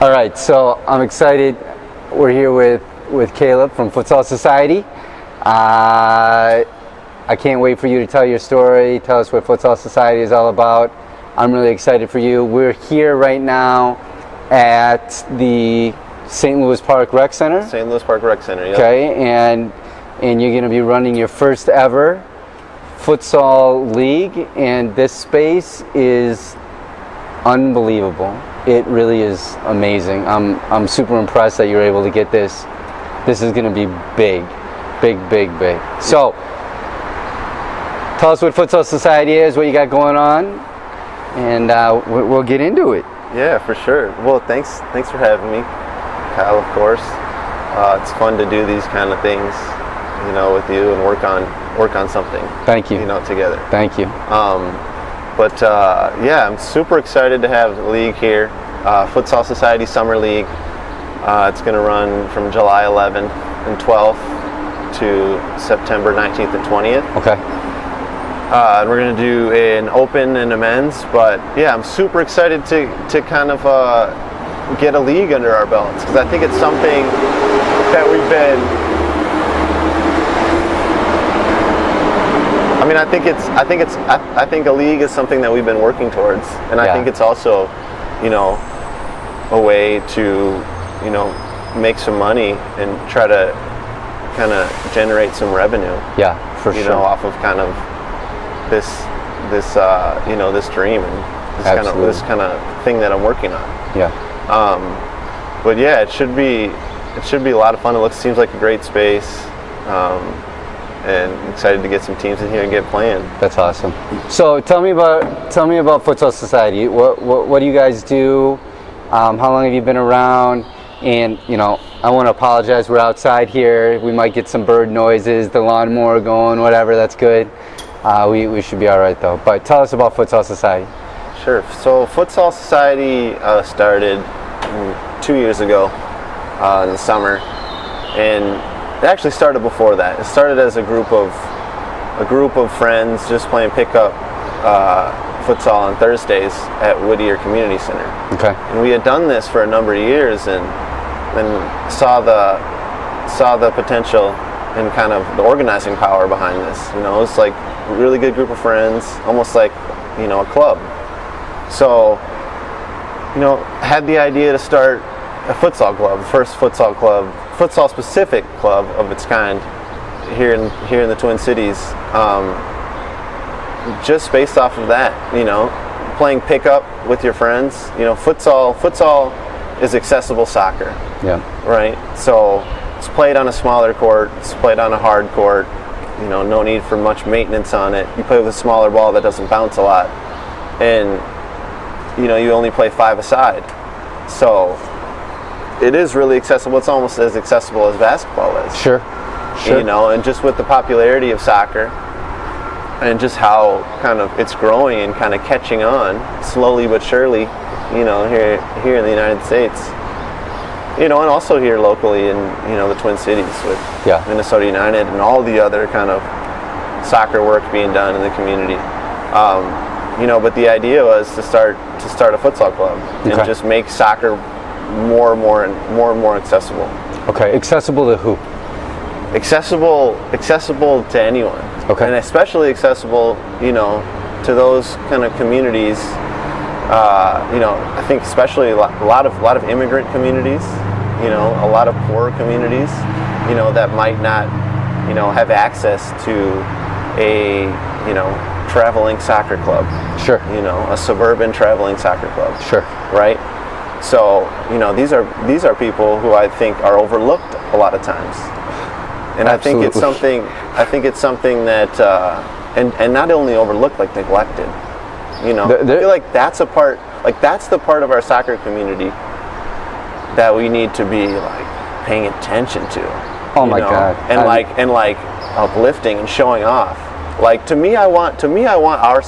All right, so I'm excited. We're here with Caleb from Futsal Society. I can't wait for you to tell your story, tell us what Futsal Society is all about. I'm really excited for you. We're here right now at the St. Louis Park Rec Center. St. Louis Park Rec Center, yeah. Okay, and you're going to be running your first ever futsal league, and this space is unbelievable. It really is amazing. I'm super impressed that you're able to get this. This is going to be big. So, tell us what Futsal Society is, what you got going on, and we'll get into it. Yeah, for sure. Well, thanks for having me, Kyle. Of course, it's fun to do these kind of things, with you and work on something. Thank you. Together. Thank you. Yeah, I'm super excited to have the league here, Futsal Society Summer League. It's going to run from July 11th and 12th to September 19th and 20th. Okay. And we're going to do an open and a men's, but yeah, I'm super excited to kind of get a league under our belts, because I think it's something that we've been. I think a league is something that we've been working towards, and I think it's also, a way to, make some money and try to kind of generate some revenue. Yeah, for sure. Off of kind of this dream and this kind of thing that I'm working on. Yeah. But yeah, it should be a lot of fun. It seems like a great space. And excited to get some teams in here and get playing. That's awesome. So tell me about Futsal Society. What do you guys do? How long have you been around? And I want to apologize. We're outside here. We might get some bird noises, the lawnmower going, whatever. That's good. We should be all right though. But tell us about Futsal Society. Sure. So Futsal Society started 2 years ago in the summer, and it actually started before that. It started as a group of friends just playing pickup futsal on Thursdays at Whittier Community Center. Okay. And we had done this for a number of years, and then saw the potential and kind of the organizing power behind this. It was like a really good group of friends, almost like a club. So had the idea to start a futsal club, the first futsal specific club of its kind here in the Twin Cities, just based off of that, playing pickup with your friends. Futsal is accessible soccer. Yeah. Right. So it's played on a smaller court, it's played on a hard court, no need for much maintenance on it. You play with a smaller ball that doesn't bounce a lot, and you only play 5 aside. So it is really accessible. It's almost as accessible as basketball is. Sure. And just with the popularity of soccer and just how kind of it's growing and kind of catching on slowly but surely, here in the United States, and also here locally in, the Twin Cities with Minnesota United and all the other kind of soccer work being done in the community. But the idea was to start a futsal club and just make soccer more and more accessible. Okay, accessible to who? Accessible to anyone. Okay. And especially accessible, to those kind of communities. I think especially a lot of immigrant communities. A lot of poor communities. That might not, have access to a, traveling soccer club. Sure. A suburban traveling soccer club. Sure. Right. So, these are people who I think are overlooked a lot of times, and Absolutely. I think it's something that, and not only overlooked, like neglected. I feel like that's the part of our soccer community that we need to be like paying attention to. Oh my God! And like uplifting and showing off. Like to me, I want our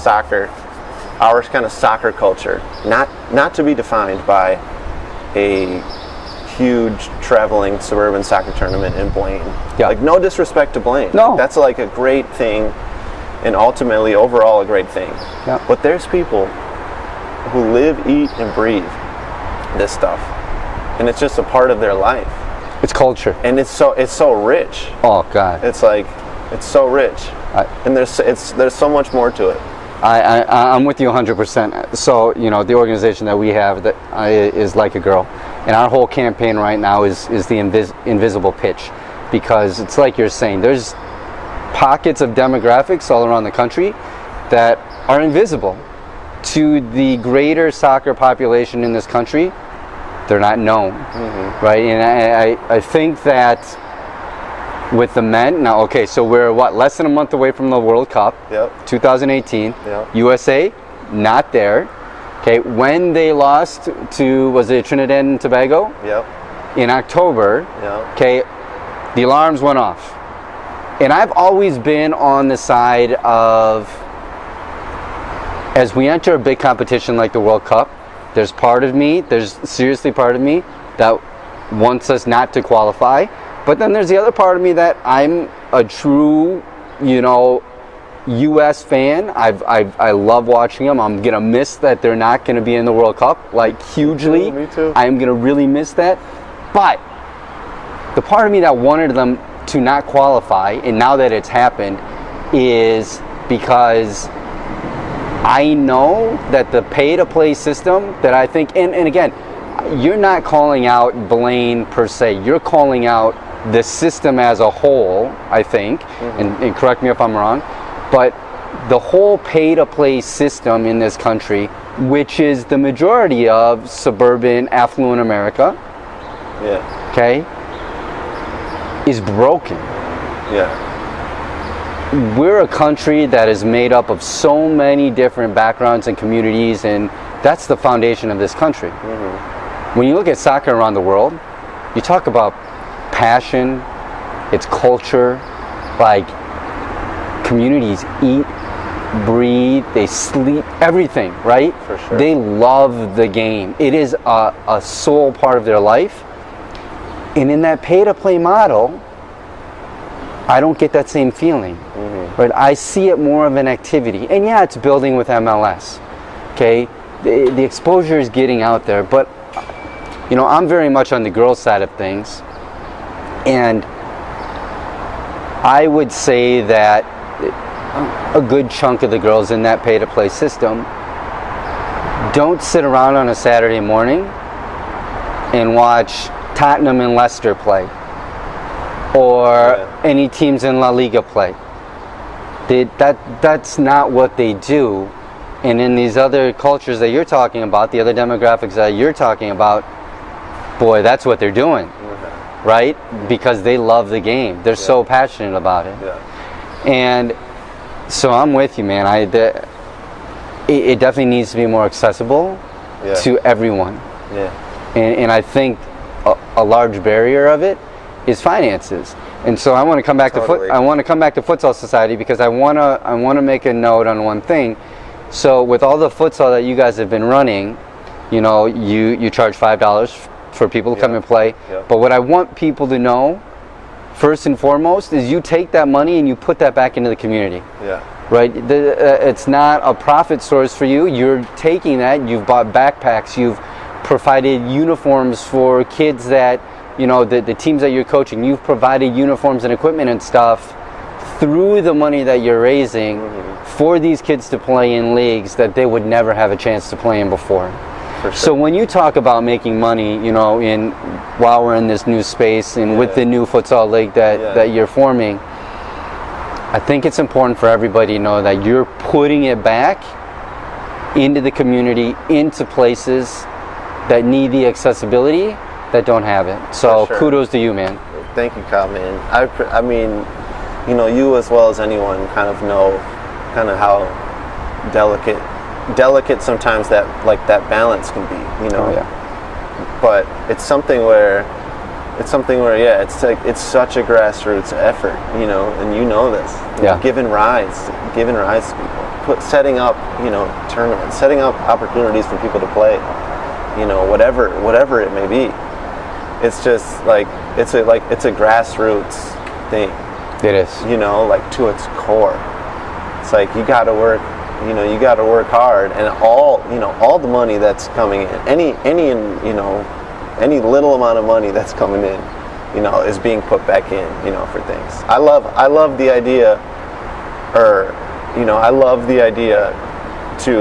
kind of soccer culture not to be defined by a huge traveling suburban soccer tournament in Blaine. Yeah. Like no disrespect to Blaine. No. That's like a great thing, and ultimately overall a great thing. Yeah. But there's people who live, eat, and breathe this stuff. and it's just a part of their life. It's culture. And it's so rich. Oh God. It's like, it's so rich. And there's so much more to it. I'm with you 100%. So, you know, the organization that we have that is Like a Girl, and our whole campaign right now is the invisible pitch, because it's like you're saying, there's pockets of demographics all around the country that are invisible to the greater soccer population in this country. They're not known, right? And I think that with the men now, okay, so we're less than a month away from the World Cup. Yep. 2018. Yep. USA not there. Okay, when they lost to, was it Trinidad and Tobago? Yep. In October. Yep. Okay, the alarms went off. And I've always been on the side of, as we enter a big competition like the World Cup, there's seriously part of me that wants us not to qualify. But then there's the other part of me that I'm a true, you know, U.S. fan. I love watching them. I'm gonna miss that they're not gonna be in the World Cup, like, hugely. Me too. I'm gonna really miss that. But the part of me that wanted them to not qualify, and now that it's happened, is because I know that the pay-to-play system that I think, and again, you're not calling out Blaine per se, you're calling out the system as a whole, I think, and correct me if I'm wrong, but the whole pay-to-play system in this country, which is the majority of suburban, affluent America, okay, is broken. Yeah. We're a country that is made up of so many different backgrounds and communities, and that's the foundation of this country. When you look at soccer around the world, you talk about passion, its culture, like, communities eat, breathe, they sleep, everything, right? For sure. They love the game. It is a sole part of their life. And in that pay-to-play model, I don't get that same feeling. Right? I see it more of an activity. And yeah, it's building with MLS. Okay? The exposure is getting out there, but you know, I'm very much on the girls' side of things. And I would say that a good chunk of the girls in that pay-to-play system don't sit around on a Saturday morning and watch Tottenham and Leicester play, or any teams in La Liga play. That's not what they do. And in these other cultures that you're talking about, the other demographics that you're talking about, boy, that's what they're doing, right? Because they love the game. They're so passionate about it. And so I'm with you, man. It definitely needs to be more accessible to everyone. And I think a large barrier of it is finances. And so I want to come back to Futsal Society, because I want to make a note on one thing. So with all the futsal that you guys have been running, you know, you charge $5 for people to come and play. But what I want people to know, first and foremost, is you take that money and you put that back into the community. Right? It's not a profit source for you. You're taking that, you've bought backpacks, you've provided uniforms for kids that, you know, the teams that you're coaching, you've provided uniforms and equipment and stuff through the money that you're raising for these kids to play in leagues that they would never have a chance to play in before. For sure. So when you talk about making money, you know, while we're in this new space and with the new futsal league that you're forming, I think it's important for everybody to know that you're putting it back into the community, into places that need the accessibility that don't have it. So kudos to you, man. Thank you, Kyle, man. I mean, you know, you as well as anyone kind of know how delicate sometimes that balance can be, you know. But it's something where it's it's such a grassroots effort, you know, and you know this. Giving rides to people, setting up, you know, tournaments, setting up opportunities for people to play, you know, whatever it may be. It's just like it's a grassroots thing. It is. You know, like to its core. It's like you got to work hard, and all the money that's coming in, any you know, any little amount of money that's coming in, you know, is being put back in, you know, for things. I love the idea, or, you know, I love the idea to,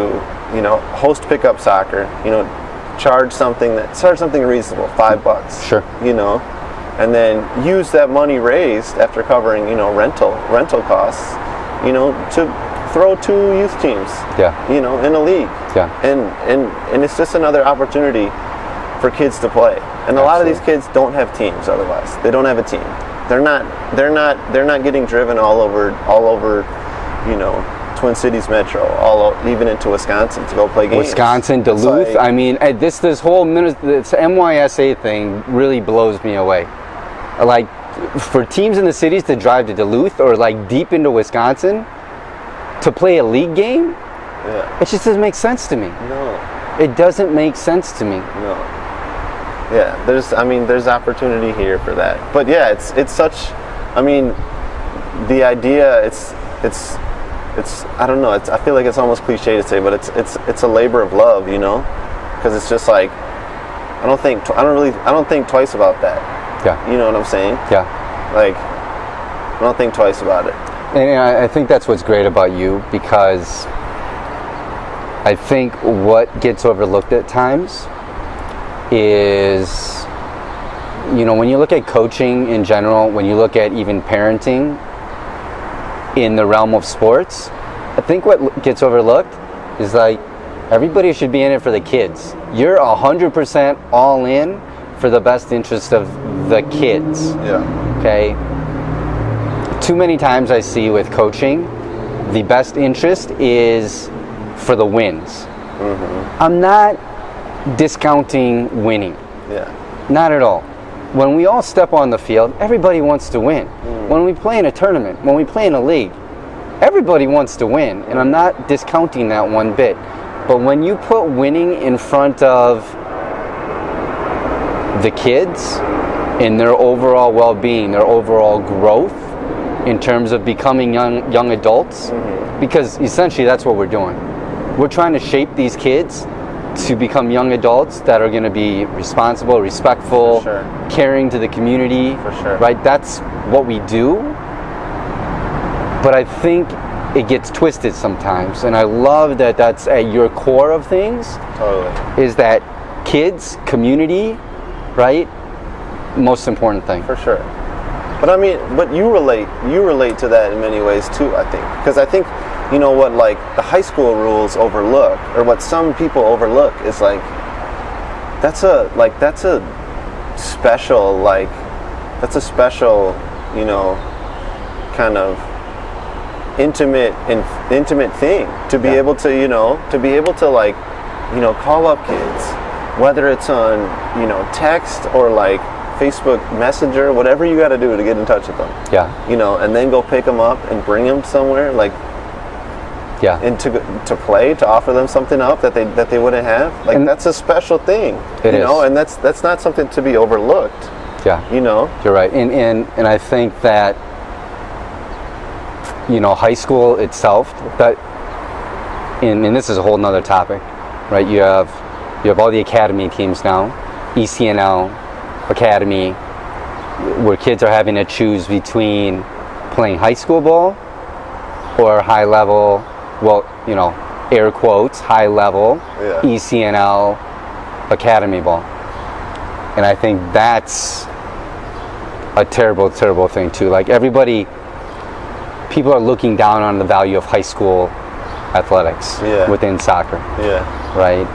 you know, host pickup soccer, you know, charge something reasonable, $5, Sure. you know, and then use that money raised after covering, you know, rental costs, you know, to throw 2 youth teams, you know, in a league. And it's just another opportunity for kids to play. And a lot of these kids don't have teams otherwise. They don't have a team. They're not getting driven all over, you know, Twin Cities Metro, even into Wisconsin to go play games. Wisconsin, Duluth. I mean, this whole this MYSA thing really blows me away. Like, for teams in the cities to drive to Duluth or like deep into Wisconsin to play a league game, it just doesn't make sense to me. No, it doesn't make sense to me. No. Yeah, there's opportunity here for that. But yeah, it's such. I mean, the idea. It's. I don't know. I feel like it's almost cliche to say, but it's a labor of love, you know, because it's just like I don't think twice about that. Yeah. You know what I'm saying? Yeah. Like, I don't think twice about it. And I think that's what's great about you, because I think what gets overlooked at times is, you know, when you look at coaching in general, when you look at even parenting in the realm of sports, I think what gets overlooked is like everybody should be in it for the kids. You're 100% all in for the best interest of the kids. Yeah. Okay? Too many times I see with coaching, the best interest is for the wins. Mm-hmm. I'm not discounting winning. Yeah. Not at all. When we all step on the field, everybody wants to win. When we play in a tournament, when we play in a league, everybody wants to win, and I'm not discounting that one bit. But when you put winning in front of the kids and their overall well-being, their overall growth in terms of becoming young adults, because essentially that's what we're doing. We're trying to shape these kids to become young adults that are going to be responsible, respectful, caring to the community. For sure. Right? That's what we do. But I think it gets twisted sometimes, and I love that that's at your core of things. Totally. Is that kids, community, right? Most important thing. For sure. But I mean, but you relate to that in many ways too, I think. Because I think, you know, what like the high school rules overlook, or what some people overlook, is like that's a special, you know, kind of intimate thing to be able to, you know, like, you know, call up kids, whether it's on, you know, text or like Facebook Messenger, whatever you got to do to get in touch with them. Yeah. You know, and then go pick them up and bring them somewhere, like. Yeah. And to play, to offer them something up that they wouldn't have, like, and that's a special thing. It you is. know, and that's not something to be overlooked. Yeah. You know. You're right, and I think that, you know, high school itself, that, and this is a whole nother topic, right? You have all the academy teams now, ECNL, academy, where kids are having to choose between playing high school ball or high level, well, you know, air quotes, high level, ECNL academy ball. And I think that's a terrible, terrible thing too. Like, people are looking down on the value of high school athletics within soccer. Yeah. Right?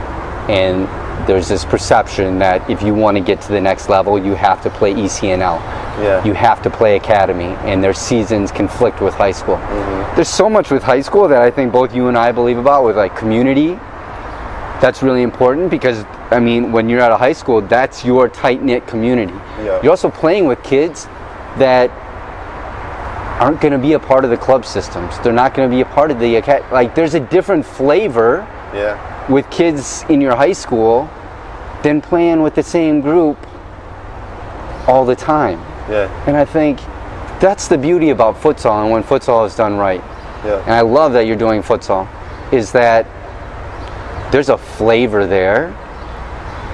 And there's this perception that if you want to get to the next level, you have to play ECNL. Yeah. You have to play academy, and their seasons conflict with high school. There's so much with high school that I think both you and I believe about, with like community. That's really important, because I mean, when you're at a high school, that's your tight-knit community. Yeah. You're also playing with kids that aren't going to be a part of the club systems. They're not going to be a part of the like. There's a different flavor with kids in your high school than playing with the same group all the time. Yeah. And I think that's the beauty about futsal, and when futsal is done right. Yeah. And I love that you're doing futsal, is that there's a flavor there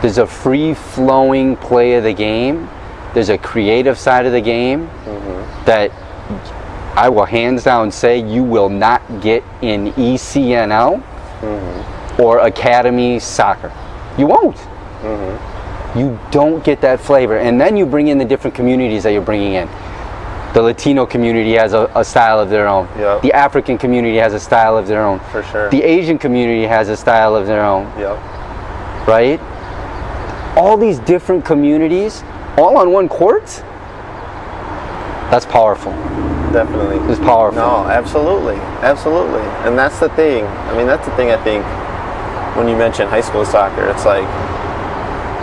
There's a free-flowing play of the game. There's a creative side of the game that I will hands down say you will not get in ECNL or academy soccer. You won't. You don't get that flavor. And then you bring in the different communities that you're bringing in. The Latino community has a style of their own. Yep. The African community has a style of their own. For sure. The Asian community has a style of their own. Yep. Right? All these different communities, all on one court? That's powerful. Definitely. It's powerful. No, absolutely. Absolutely. And that's the thing. I mean, that's the thing I think when you mention high school soccer, it's like,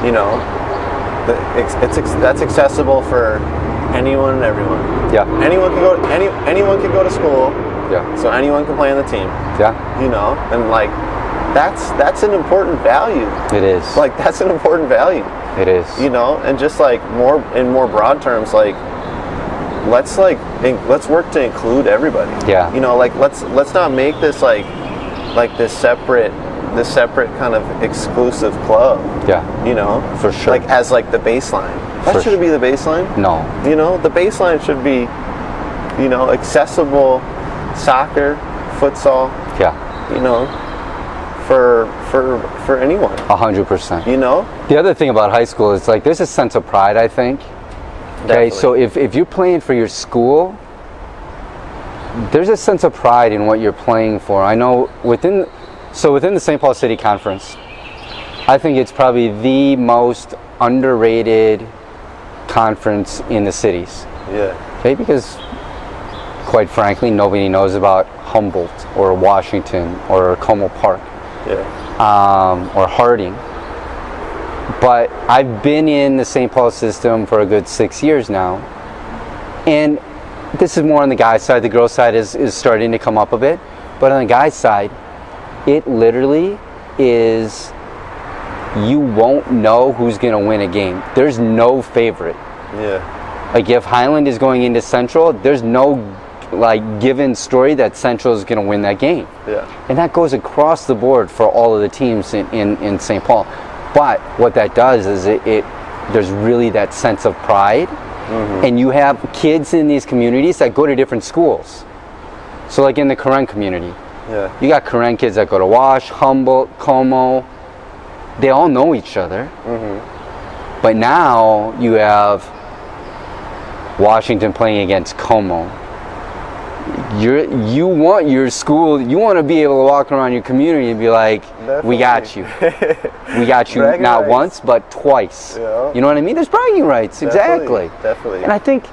you know, that's accessible for anyone and everyone. Yeah. Anyone can go to school. Yeah. So anyone can play on the team. Yeah. You know, and like that's an important value. It is. Like that's an important value. It is. You know, and just like in more broad terms, like let's work to include everybody. Yeah. You know, like let's not make this like this separate kind of exclusive club. Yeah. You know, For sure. Like as like the baseline. That shouldn't be the baseline. No. You know, the baseline should be, you know, accessible soccer, futsal. Yeah. You know, for anyone. 100%. You know. The other thing about high school is like there's a sense of pride, I think. Okay, Definitely. so if you're playing for your school, there's a sense of pride in what you're playing for. I know within the St. Paul City Conference, I think it's probably the most underrated conference in the cities. Yeah. Okay, because quite frankly, nobody knows about Humboldt or Washington or Como Park. Yeah. Or Harding. But I've been in the St. Paul system for a good 6 years now, and this is more on the guys' side. The girls' side is starting to come up a bit, but on the guys' side, it literally is, you won't know who's going to win a game. There's no favorite. Yeah. Like if Highland is going into Central, there's no like given story that Central is going to win that game. Yeah. And that goes across the board for all of the teams in St. Paul. But what that does is there's really that sense of pride. And you have kids in these communities that go to different schools. So like in the Karen community, Yeah. you got Karen kids that go to Wash, Humboldt, Como. They all know each other. But now you have Washington playing against Como. You want your school, you want to be able to walk around your community and be like, we got you. We got you Bragging not rights. once, but twice. Yeah. You know what I mean? There's bragging rights, exactly. Definitely. And I think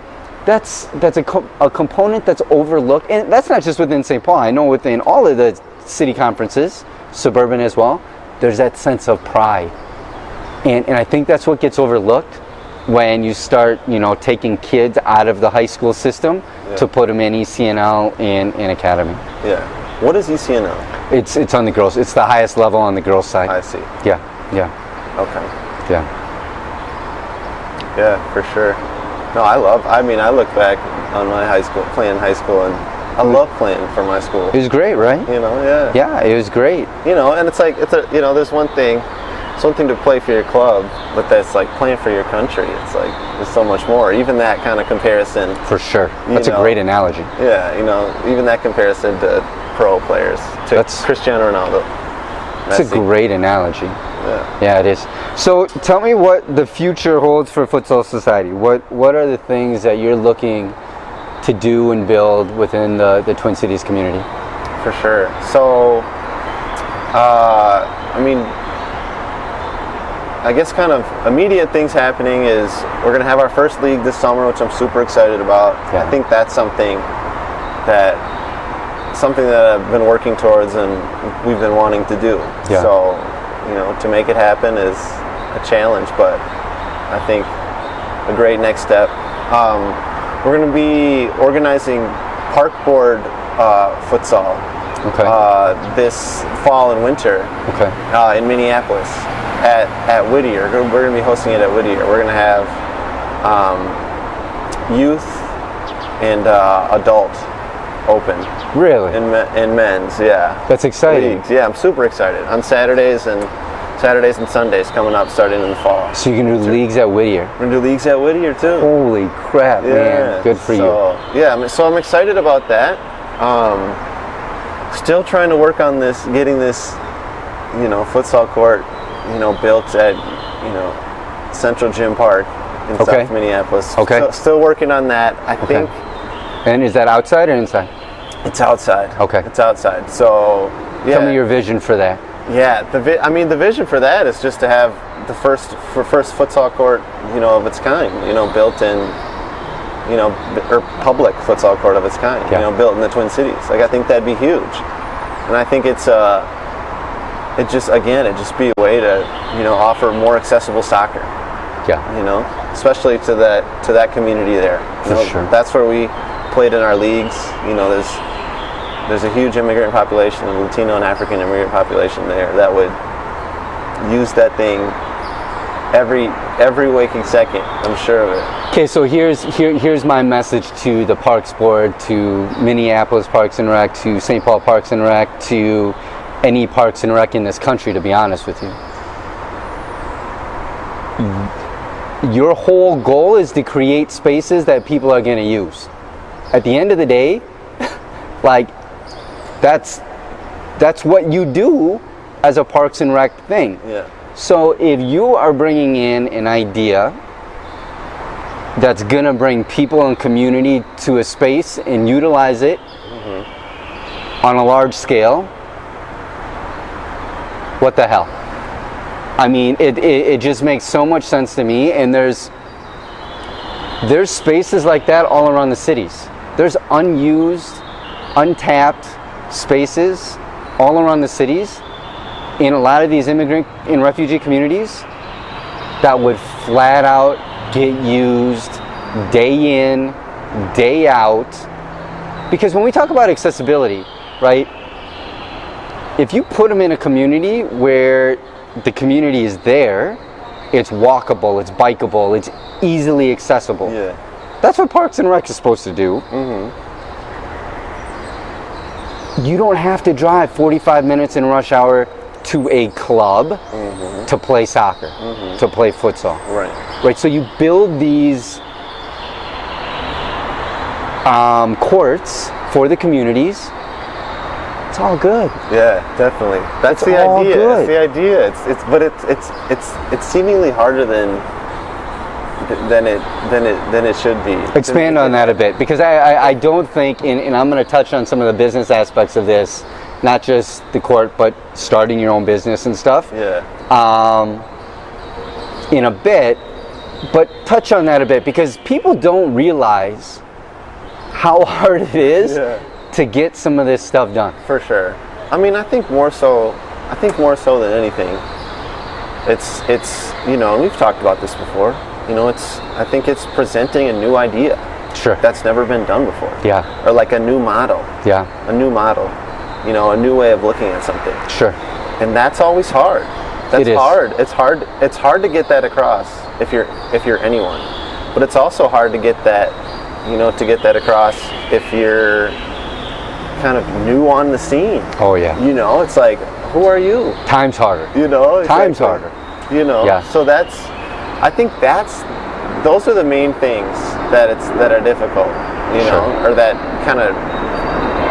that's a component that's overlooked. And that's not just within St. Paul. I know within all of the city conferences, suburban as well, there's that sense of pride. And I think that's what gets overlooked when you start, you know, taking kids out of the high school system to put them in ECNL and in academy. Yeah. What is ECNL? It's on the girls. It's the highest level on the girls' side. I see. Yeah. Okay. Yeah. Yeah, for sure. No, I look back on my high school, playing high school, and I love playing for my school. It was great, right? You know, yeah. Yeah, it was great. You know, and it's like, there's one thing, it's one thing to play for your club, but that's like playing for your country. It's like, there's so much more. Even that kind of comparison. For sure. That's a great analogy. Yeah, you know, even that comparison to pro players, to Cristiano Ronaldo. It's a great analogy. Yeah. Yeah, it is. So tell me what the future holds for Futsal Society. What are the things that you're looking to do and build within the Twin Cities community? For sure. So, I mean, I guess kind of immediate things happening is we're going to have our first league this summer, which I'm super excited about. Yeah. I think that's something that I've been working towards and we've been wanting to do. Yeah. So, you know, to make it happen is a challenge, but I think a great next step. We're going to be organizing park board futsal this fall and winter in Minneapolis at Whittier. We're going to be hosting it at Whittier. We're going to have youth and adult open. Really? In men's, yeah. That's exciting. Leagues. Yeah, I'm super excited. On Saturdays and Saturdays and Sundays coming up starting in the fall. So you can do leagues at Whittier. We're gonna do leagues at Whittier too. Holy crap, man! Good for you. Yeah, so I'm excited about that. Still trying to work on this, getting this, futsal court, built at, Central Gym Park in South Minneapolis. Okay. Still working on that. I think. And is that outside or inside? It's outside. Okay. It's outside. So yeah. Tell me your vision for that. Yeah, the vision for that is just to have the first futsal court, of its kind, built in, or public futsal court of its kind, built in the Twin Cities. Like, I think that'd be huge, and I think it just be a way to, offer more accessible soccer. Yeah. Especially to that community there. For sure. That's where we played in our leagues. There's a huge immigrant population, a Latino and African immigrant population there that would use that thing every waking second. I'm sure of it. Okay, so here's my message to the Parks Board, to Minneapolis Parks and Rec, to St. Paul Parks and Rec, to any Parks and Rec in this country, to be honest with you. Your whole goal is to create spaces that people are going to use. At the end of the day, like, that's what you do as a Parks and Rec thing. Yeah. So if you are bringing in an idea that's gonna bring people and community to a space and utilize it on a large scale, what the hell? I mean, it just makes so much sense to me, and there's spaces like that all around the cities. There's unused, untapped spaces all around the cities in a lot of these immigrant and refugee communities that would flat out get used day in, day out. Because when we talk about accessibility, right, if you put them in a community where the community is there, it's walkable, it's bikeable, it's easily accessible. Yeah. That's what Parks and Rec is supposed to do. You don't have to drive 45 minutes in rush hour to a club to play soccer, to play futsal. Right. So you build these courts for the communities. It's all good. Yeah, definitely. That's the idea. Good. That's the idea. It's seemingly harder than it should be. Expand on that a bit, because I don't think, and I'm going to touch on some of the business aspects of this, not just the court, but starting your own business and stuff. Yeah. In a bit, but touch on that a bit, because people don't realize how hard it is to get some of this stuff done. For sure. I mean, I think more so than anything, it's and we've talked about this before. I think it's presenting a new idea. Sure. That's never been done before. Yeah. Or like a new model. Yeah. A new model. A new way of looking at something. Sure. And that's always hard. That's hard. It's hard to get that across if you're anyone. But it's also hard to get that, across if you're kind of new on the scene. Oh yeah. It's like, who are you? Time's harder. Time's harder. Yeah. So I think those are the main things that are difficult, or that kind of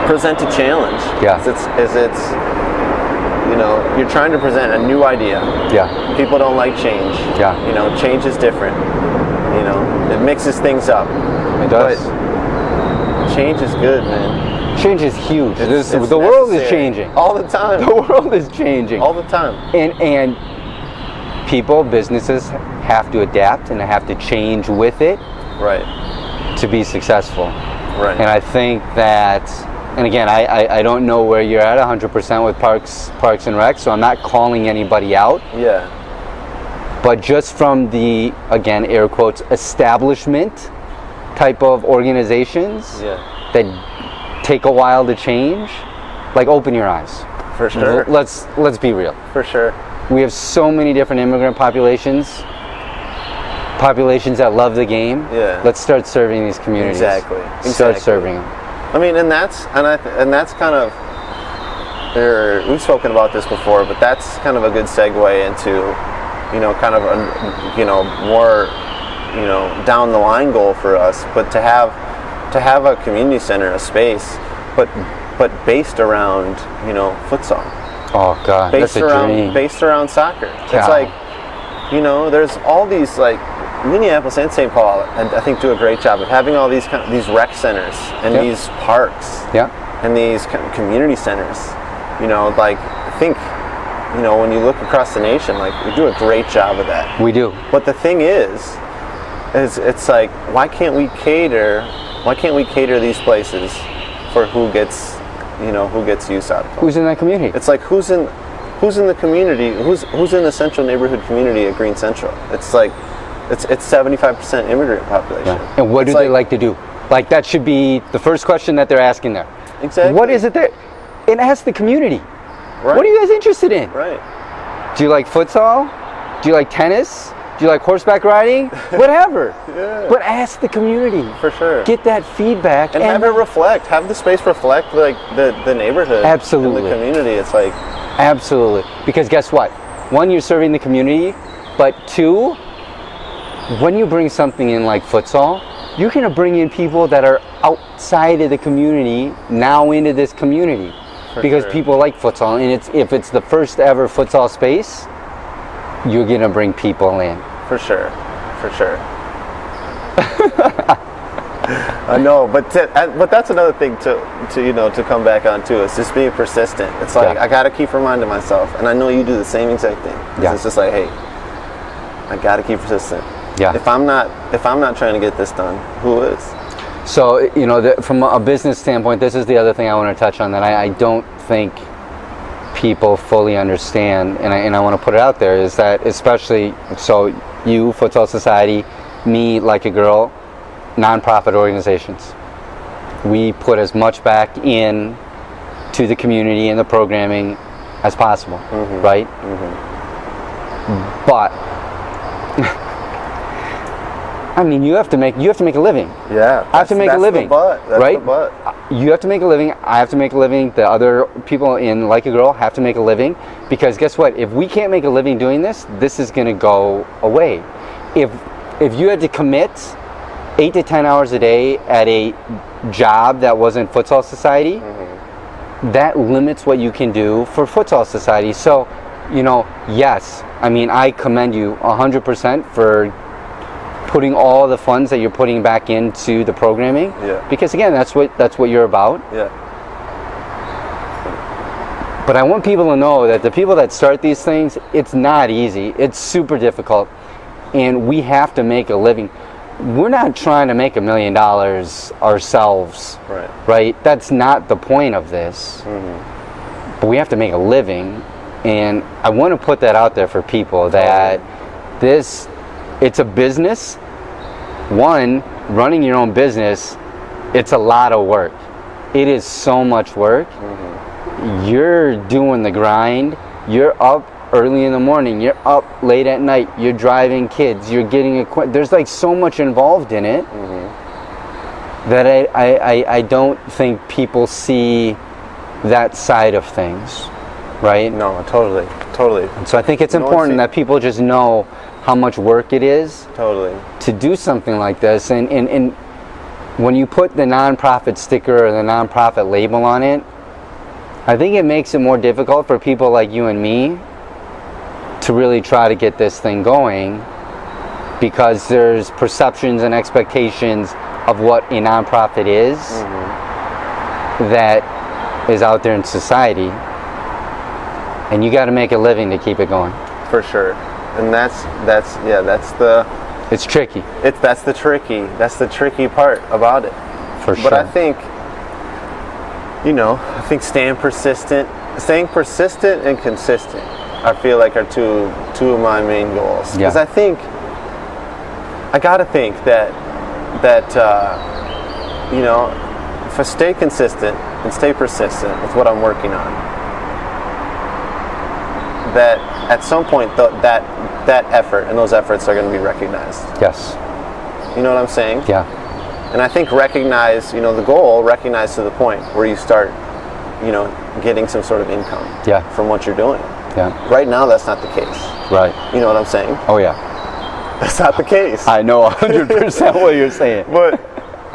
present a challenge. Yeah. It's you're trying to present a new idea. Yeah. People don't like change. Yeah. Change is different. It mixes things up. It does. But change is good, man. Change is huge. It's the world is changing. All the time. The world is changing. All the time. And people, businesses have to adapt and have to change with it. Right. To be successful. Right. And I think that, and again, I don't know where you're at 100% with Parks and Rec, so I'm not calling anybody out. Yeah. But just from the, again, air quotes, establishment type of organizations that take a while to change, like, open your eyes. For sure. Let's be real. For sure. We have so many different immigrant populations that love the game. Yeah. Let's start serving these communities. Exactly. Start serving them. I mean, and that's kind of we've spoken about this before, but that's kind of a good segue into, kind of a, more, down the line goal for us. But to have a community center, a space, but based around, futsal. Oh God, that's a dream. Based around soccer. Yeah. It's like, there's all these, like, Minneapolis and St. Paul, I think, do a great job of having all these these rec centers and these parks and these community centers. Like, I think, when you look across the nation, like, we do a great job of that. We do. But the thing is it's like, why can't we cater these places for who gets use out of them? Who's in that community? It's like, who's in the community? Who's in the central neighborhood community at Green Central? It's like, it's 75% immigrant population. Yeah. And what do they like to do? Like, that should be the first question that they're asking there. Exactly. What is it that? And ask the community. Right. What are you guys interested in? Right. Do you like futsal? Do you like tennis? Do you like horseback riding? Whatever. Yeah. But ask the community. For sure. Get that feedback. And have it reflect. Have the space reflect, like, the neighborhood. Absolutely. And the community. It's like... Absolutely. Because guess what? One, you're serving the community. But two, when you bring something in like futsal, you're going to bring in people that are outside of the community now into this community. Because people like futsal. And if it's the first ever futsal space, you're going to bring people in. For sure. I know, but that's another thing to come back on too. It's just being persistent. It's like, I gotta keep reminding myself, and I know you do the same exact thing. It's just like, hey, I gotta keep persistent. Yeah. If I'm not trying to get this done, who is? So from a business standpoint, this is the other thing I want to touch on that I don't think people fully understand, and I want to put it out there, is that, especially so you, Futsal Society, me, Like a Girl, nonprofit organizations, we put as much back in to the community and the programming as possible, right? But I mean, you have to make a living. Yeah, I have to make a living. That's right? The but. You have to make a living. I have to make a living. The other people in Like a Girl have to make a living, because guess what? If we can't make a living doing this, this is going to go away. If you had to commit 8 to 10 hours a day at a job that wasn't Futsal Society, that limits what you can do for Futsal Society. So, yes, I mean, I commend you 100% for putting all the funds that you're putting back into the programming. Yeah. Because again, that's what you're about. Yeah. But I want people to know that the people that start these things, it's not easy. It's super difficult, and we have to make a living. We're not trying to make $1 million ourselves. Right? That's not the point of this. But we have to make a living, and I want to put that out there for people that it's a business. One, running your own business, it's a lot of work. It is so much work. You're doing the grind. You're up early in the morning. You're up late at night. You're driving kids. You're getting equipment. There's like so much involved in it that I don't think people see that side of things, right? No, totally. And so I think it's important that people just know how much work it is to do something like this. And when you put the nonprofit sticker or the nonprofit label on it, I think it makes it more difficult for people like you and me to really try to get this thing going, because there's perceptions and expectations of what a nonprofit is that is out there in society, and you got to make a living to keep it going. For sure. And that's it's tricky. That's the tricky part about it. For sure. But I think staying persistent and consistent, I feel like, are two of my main goals. Because I gotta think that if I stay consistent and stay persistent with what I'm working on, that at some point that effort and those efforts are going to be recognized. Yes. You know what I'm saying? Yeah. And I think recognize to the point where you start, getting some sort of income from what you're doing. Yeah. Right now, that's not the case. Right. You know what I'm saying? Oh yeah. That's not the case. I know 100% what you're saying. But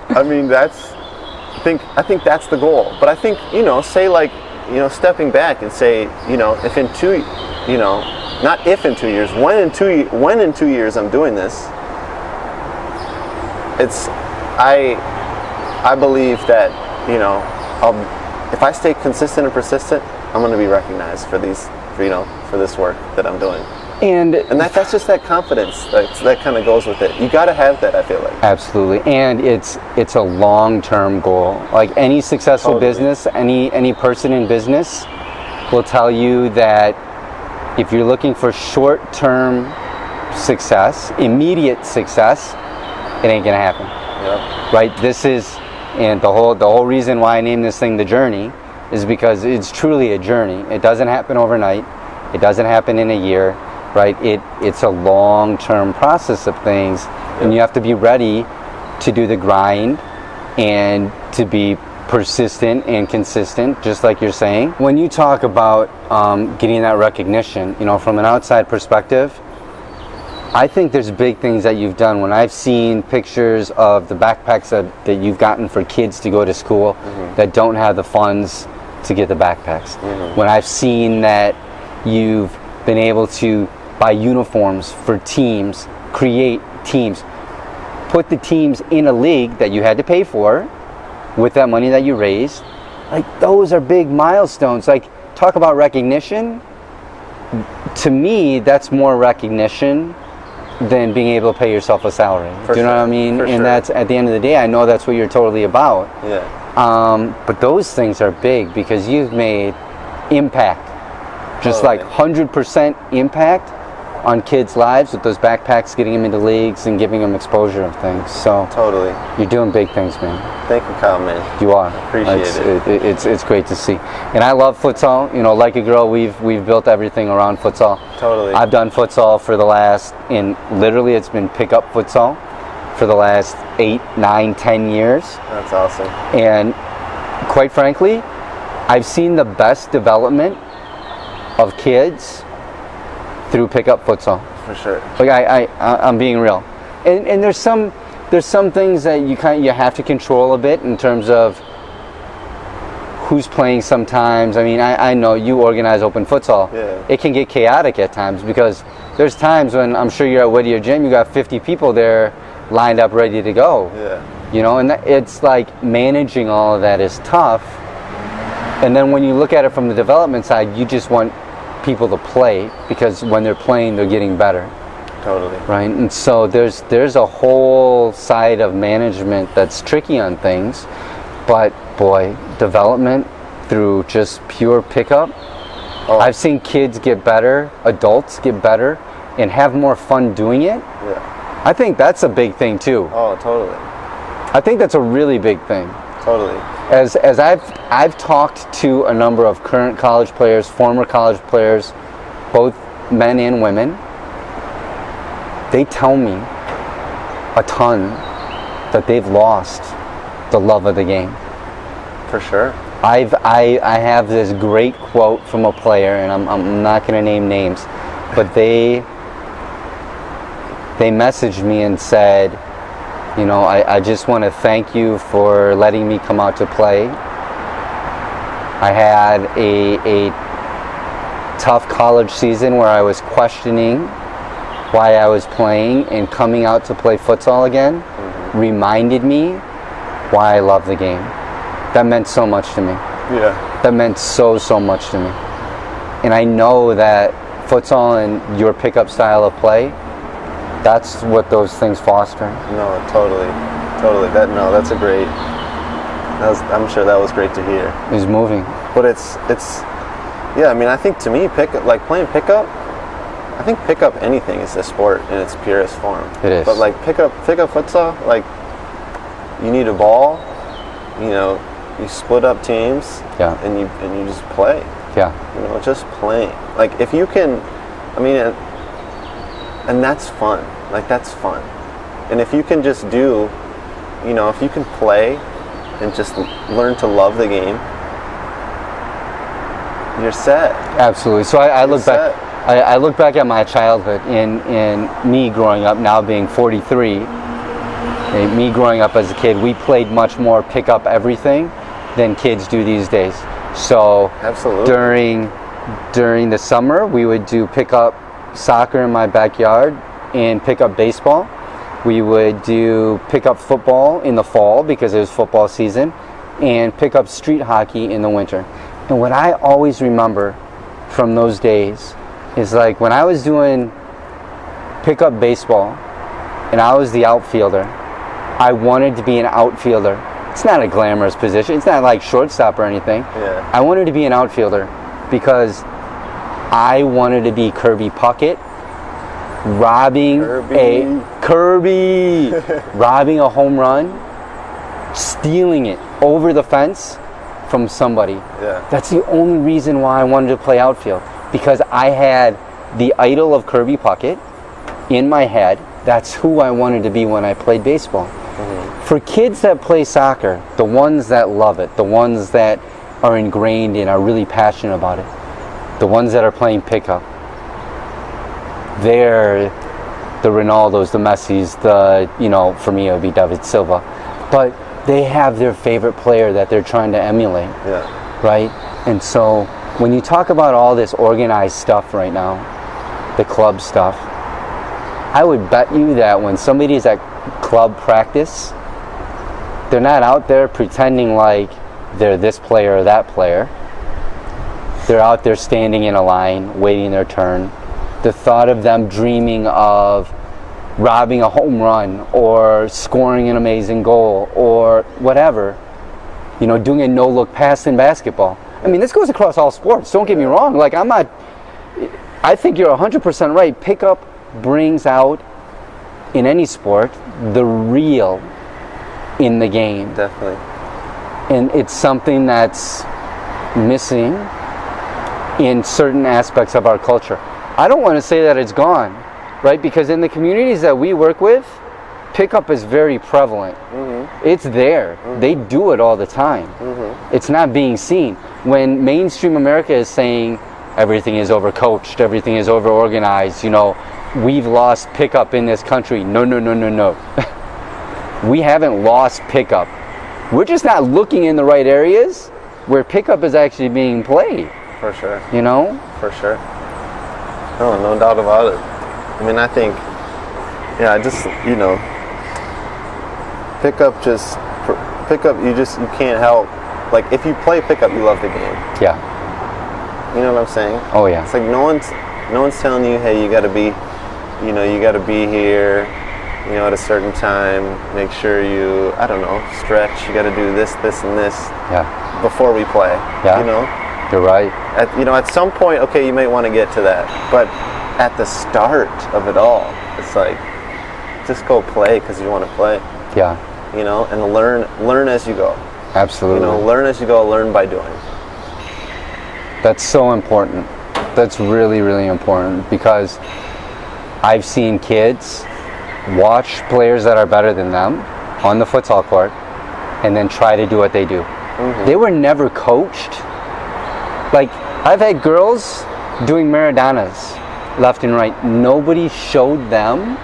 I mean, I think that's the goal. But I think, say like, stepping back and say, if in 2, not if in 2 years, when in 2 years I'm doing this, I believe that, if I stay consistent and persistent, I'm going to be recognized for this work that I'm doing. And that's just that confidence that kind of goes with it. You got to have that, I feel like. Absolutely. And it's a long-term goal. Like any successful business, any person in business will tell you that if you're looking for short-term success, immediate success, it ain't gonna happen. Yep. Right? And the whole reason why I named this thing The Journey is because it's truly a journey. It doesn't happen overnight. It doesn't happen in a year. Right? It's a long-term process of things, and you have to be ready to do the grind and to be persistent and consistent, just like you're saying. When you talk about getting that recognition, from an outside perspective, I think there's big things that you've done. When I've seen pictures of the backpacks that you've gotten for kids to go to school that don't have the funds to get the backpacks. When I've seen that you've been able to buy uniforms for teams, create teams, put the teams in a league that you had to pay for with that money that you raised. Like, those are big milestones. Like, talk about recognition. To me, that's more recognition than being able to pay yourself a salary. Do you know what I mean? And that's, at the end of the day, I know that's what you're totally about. Yeah. But those things are big because you've made impact. Just like 100% impact on kids' lives with those backpacks, getting them into leagues and giving them exposure of things. So totally, you're doing big things, man. Thank you, Kyle, man. You are. Appreciate it. It's great to see. And I love futsal. Like a girl, we've built everything around futsal. Totally. I've done futsal for the last, literally it's been pickup futsal for the last 8, 9, 10 years. That's awesome. And quite frankly, I've seen the best development of kids through pickup futsal. For sure. Like I'm being real, and there's some things that you have to control a bit in terms of who's playing sometimes. I mean, I know you organize open futsal. Yeah. It can get chaotic at times because there's times when I'm sure you're at Whittier Gym, you got 50 people there lined up ready to go. Yeah. And it's like managing all of that is tough. And then when you look at it from the development side, you just want people to play because when they're playing, they're getting better. Totally. Right? And so there's a whole side of management that's tricky on things. But boy, development through just pure pickup. I've seen kids get better, adults get better, and have more fun doing it. Yeah. I think that's a big thing too. Oh, totally. I think that's a really big thing. Totally. As I've talked to a number of current college players, former college players, both men and women, they tell me a ton that they've lost the love of the game. For sure. I have this great quote from a player, and I'm not going to name names, but they messaged me and said, I just want to thank you for letting me come out to play. I had a tough college season where I was questioning why I was playing, and coming out to play futsal again reminded me why I love the game. That meant so much to me. Yeah. That meant so much to me. And I know that futsal and your pickup style of play, that's what those things foster. No, totally. That's a great. I'm sure that was great to hear. It's moving. But it's yeah. I mean, I think to me, playing pickup. I think pickup anything is a sport in its purest form. It is. But like pickup futsal, like you need a ball. You split up teams. Yeah. And you just play. Yeah. Just playing. Like if you can, and that's fun. Like that's fun. And if you can just do, if you can play and just learn to love the game, you're set. Absolutely. So I look set. back. I look back at my childhood and me growing up, now being 43. Me growing up as a kid, we played much more pick up everything than kids do these days. So Absolutely. during the summer, we would do pick up soccer in my backyard and pick up baseball. We would do pick up football in the fall because it was football season, and pick up street hockey in the winter. And what I always remember from those days is like when I was doing pick up baseball and I was the outfielder, I wanted to be an outfielder. It's not a glamorous position. It's not like shortstop or anything. Yeah. I wanted to be an outfielder because I wanted to be Kirby Puckett, robbing robbing a home run, stealing it over the fence from somebody. Yeah. That's the only reason why I wanted to play outfield, because I had the idol of Kirby Puckett in my head. That's who I wanted to be when I played baseball. Mm-hmm. For kids that play soccer, the ones that love it, the ones that are ingrained and are really passionate about it, the ones that are playing pickup, they're the Ronaldos, the Messis, for me it would be David Silva. But they have their favorite player that they're trying to emulate. Yeah. Right? And so when you talk about all this organized stuff right now, the club stuff, I would bet you that when somebody's at club practice, they're not out there pretending like they're this player or that player. They're out there standing in a line, waiting their turn. The thought of them dreaming of robbing a home run or scoring an amazing goal or whatever, doing a no-look pass in basketball. I mean, this goes across all sports. Don't get me wrong. Like, I think you're 100% right. Pickup brings out, in any sport, the real in the game. Definitely. And it's something that's missing in certain aspects of our culture. I don't want to say that it's gone, right? Because in the communities that we work with, pickup is very prevalent. Mm-hmm. It's there. Mm-hmm. They do it all the time. Mm-hmm. It's not being seen. When mainstream America is saying everything is overcoached, everything is overorganized, we've lost pickup in this country. No. We haven't lost pickup. We're just not looking in the right areas where pickup is actually being played. For sure. For sure. No doubt about it. I mean, I think, pickup, you can't help. Like, if you play pickup, you love the game. Yeah. You know what I'm saying? Oh, yeah. It's like no one's telling you, hey, you got to be here, at a certain time. Make sure you, stretch. You got to do this, and this. Yeah. Before we play. Yeah. You're right. At some point, okay, you may want to get to that, but at the start of it all, it's like, just go play because you want to play. Yeah. And learn as you go. Absolutely. Learn as you go, learn by doing. That's so important. That's really, really important, because I've seen kids watch players that are better than them on the futsal court and then try to do what they do. Mm-hmm. They were never coached. Like, I've had girls doing Maradonas left and right. Nobody showed them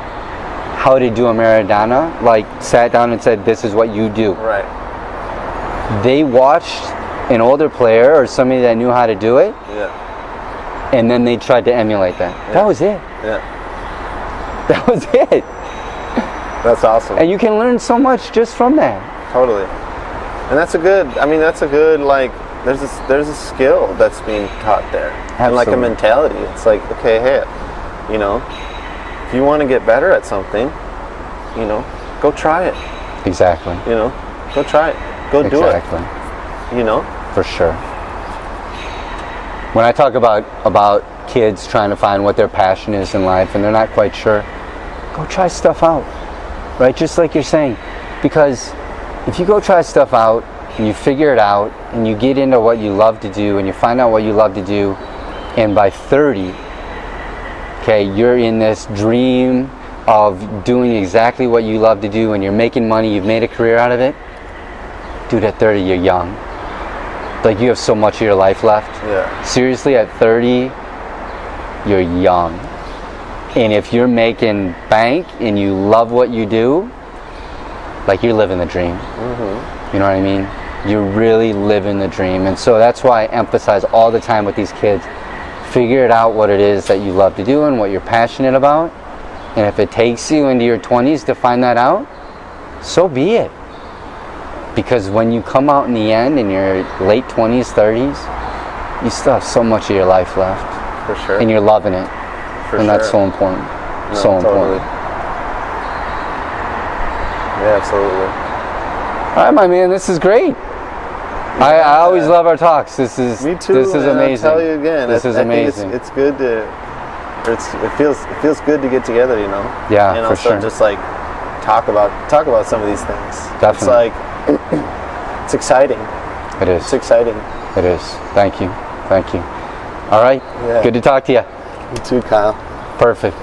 how to do a Maradona, like sat down and said, this is what you do. Right. They watched an older player or somebody that knew how to do it. Yeah. And then they tried to emulate that. Yeah. That was it. Yeah. That was it. That's awesome. And you can learn so much just from that. Totally. And that's a good, like, there's a skill that's being taught there. Absolutely. And like a mentality. It's like, okay, hey, if you want to get better at something, go try it. Exactly. Go try it. Go do it. Exactly. For sure. When I talk about kids trying to find what their passion is in life and they're not quite sure, go try stuff out. Right? Just like you're saying. Because if you go try stuff out and you figure it out and you get into what you love to do and you find out what you love to do, and by 30, okay, you're in this dream of doing exactly what you love to do and you're making money, you've made a career out of it. Dude, at 30, you're young. Like, you have so much of your life left. Yeah. Seriously, at 30, you're young. And if you're making bank and you love what you do, like, you're living the dream. You know what I mean? You're really living the dream. And so that's why I emphasize all the time with these kids, figure it out what it is that you love to do and what you're passionate about. And if it takes you into your 20s to find that out, so be it. Because when you come out in the end in your late 20s, 30s, you still have so much of your life left. For sure. And you're loving it. For and sure. that's so important. No, So totally. important. Yeah, absolutely. All right, my man, this is great. I always love our talks. This is Me too. This is and amazing. I'll tell you again. This is I think amazing. It's good to. It feels good to get together, you know. Yeah, and for also sure. just like talk about some of these things. Definitely. It's like it's exciting. It is. It's exciting. It is. Thank you. Thank you. All right. Yeah. Good to talk to you. You too, Kyle. Perfect.